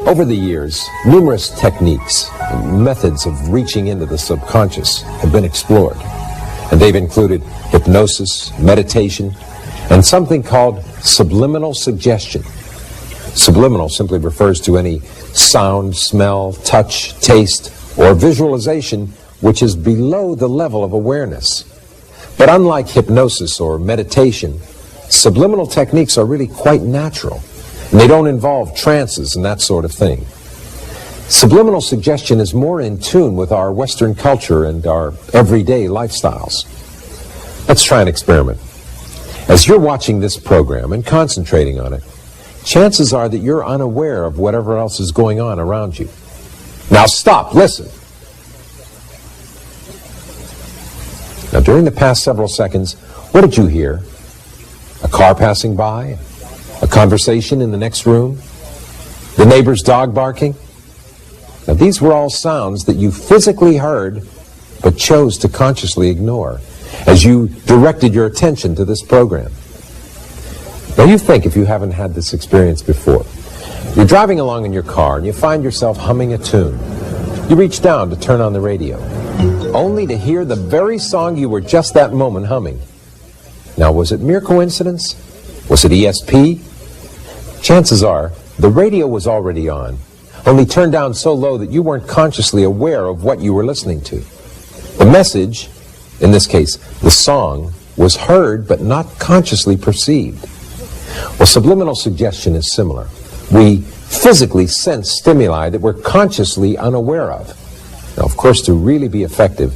Over the years, numerous techniques and methods of reaching into the subconscious have been explored. And they've included hypnosis, meditation, and something called subliminal suggestion. Subliminal simply refers to any sound, smell, touch, taste, or visualization which is below the level of awareness. But unlike hypnosis or meditation, subliminal techniques are really quite natural, and they don't involve trances and that sort of thing. Subliminal suggestion is more in tune with our Western culture and our everyday lifestyles. Let's try an experiment. As you're watching this program and concentrating on it, chances are that you're unaware of whatever else is going on around you. Now stop, listen. Now during the past several seconds, what did you hear? A car passing by? A conversation in the next room? The neighbor's dog barking? Now these were all sounds that you physically heard but chose to consciously ignore as you directed your attention to this program. Now you think, if you haven't had this experience before, you're driving along in your car and you find yourself humming a tune. You reach down to turn on the radio, only to hear the very song you were just that moment humming. Now, was it mere coincidence? Was it ESP? Chances are the radio was already on, only turned down so low that you weren't consciously aware of what you were listening to. The message, in this case, the song, was heard but not consciously perceived. Well, subliminal suggestion is similar. We physically sense stimuli that we're consciously unaware of. Now, of course, to really be effective,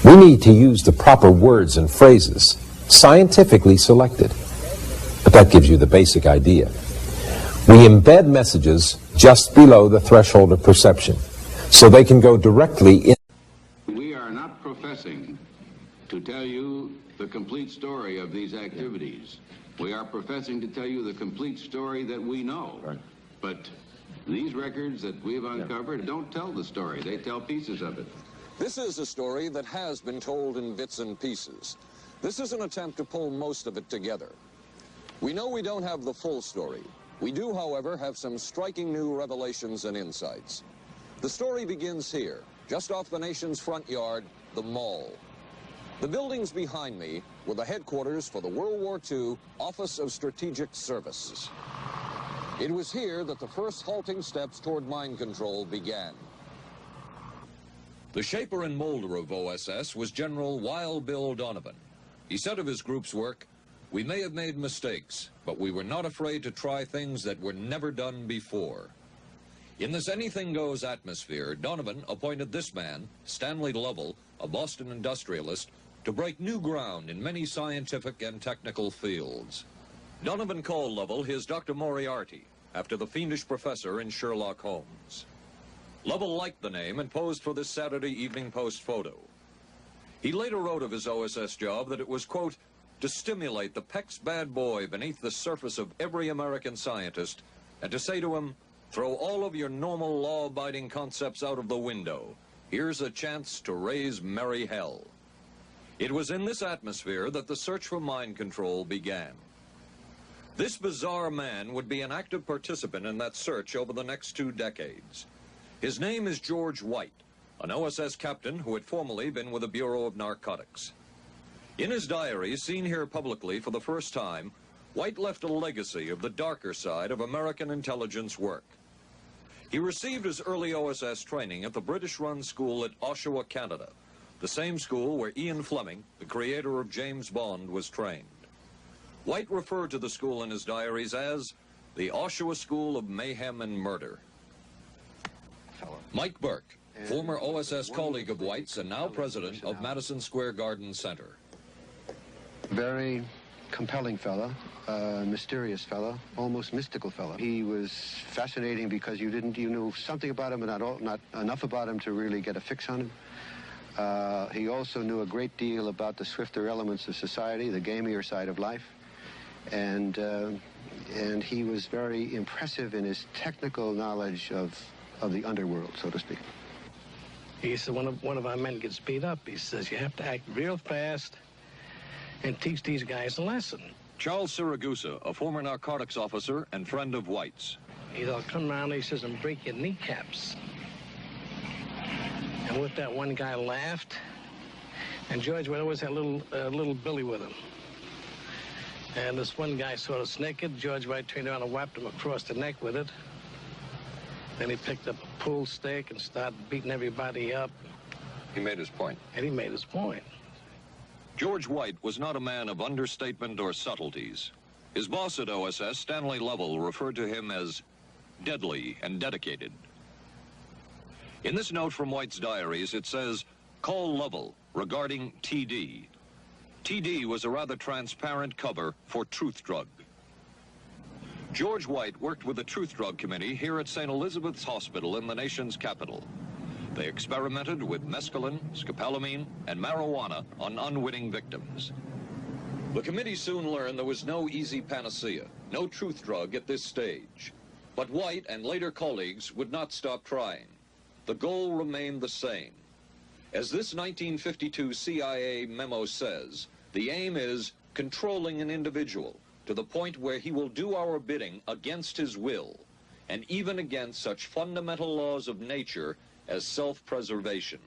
we need to use the proper words and phrases, scientifically selected. But that gives you the basic idea. We embed messages just below the threshold of perception, so they can go directly in. We are not professing to tell you the complete story of these activities. We are professing to tell you the complete story that we know. Right. But these records that we've uncovered don't tell the story. They tell pieces of it. This is a story that has been told in bits and pieces. This is an attempt to pull most of it together. We know we don't have the full story. We do, however, have some striking new revelations and insights. The story begins here, just off the nation's front yard, the Mall. The buildings behind me were the headquarters for the World War II Office of Strategic Services. It was here that the first halting steps toward mind control began. The shaper and molder of OSS was General Wild Bill Donovan. He said of his group's work, "We may have made mistakes, but we were not afraid to try things that were never done before." In this anything-goes atmosphere, Donovan appointed this man, Stanley Lovell, a Boston industrialist, to break new ground in many scientific and technical fields. Donovan called Lovell his Dr. Moriarty, after the fiendish professor in Sherlock Holmes. Lovell liked the name and posed for this Saturday Evening Post photo. He later wrote of his OSS job that it was, quote, to stimulate the PEC's bad boy beneath the surface of every American scientist and to say to him, throw all of your normal law-abiding concepts out of the window. Here's a chance to raise merry hell. It was in this atmosphere that the search for mind control began. This bizarre man would be an active participant in that search over the next 2 decades. His name is George White, an OSS captain who had formerly been with the Bureau of Narcotics. In his diary, seen here publicly for the first time, White left a legacy of the darker side of American intelligence work. He received his early OSS training at the British-run school at Oshawa, Canada, the same school where Ian Fleming, the creator of James Bond, was trained. White referred to the school in his diaries as the Oshawa School of Mayhem and Murder. Mike Burke, former OSS colleague of White's and now president of Madison Square Garden Center. Very compelling fella, mysterious fella, almost mystical fella. He was fascinating because you knew something about him, but not enough about him to really get a fix on him. He also knew a great deal about the swifter elements of society, the gamier side of life, and he was very impressive in his technical knowledge of the underworld, so to speak. He said, one of our men gets beat up. He says, you have to act real fast and teach these guys a lesson. Charles Siragusa, a former narcotics officer and friend of White's. I'll come around, he says, and break your kneecaps. And with that, one guy laughed, and George would always have little Billy with him. And this one guy sort of snickered. George White turned around and whapped him across the neck with it. Then he picked up a pool stick and started beating everybody up. He made his point. And he made his point. George White was not a man of understatement or subtleties. His boss at OSS, Stanley Lovell, referred to him as deadly and dedicated. In this note from White's diaries, it says, "Call Lovell regarding TD." TD was a rather transparent cover for Truth Drug. George White worked with the Truth Drug Committee here at St. Elizabeth's Hospital in the nation's capital. They experimented with mescaline, scopolamine, and marijuana on unwitting victims. The committee soon learned there was no easy panacea, no truth drug at this stage. But White and later colleagues would not stop trying. The goal remained the same. As this 1952 CIA memo says, the aim is controlling an individual to the point where he will do our bidding against his will, and even against such fundamental laws of nature as self-preservation.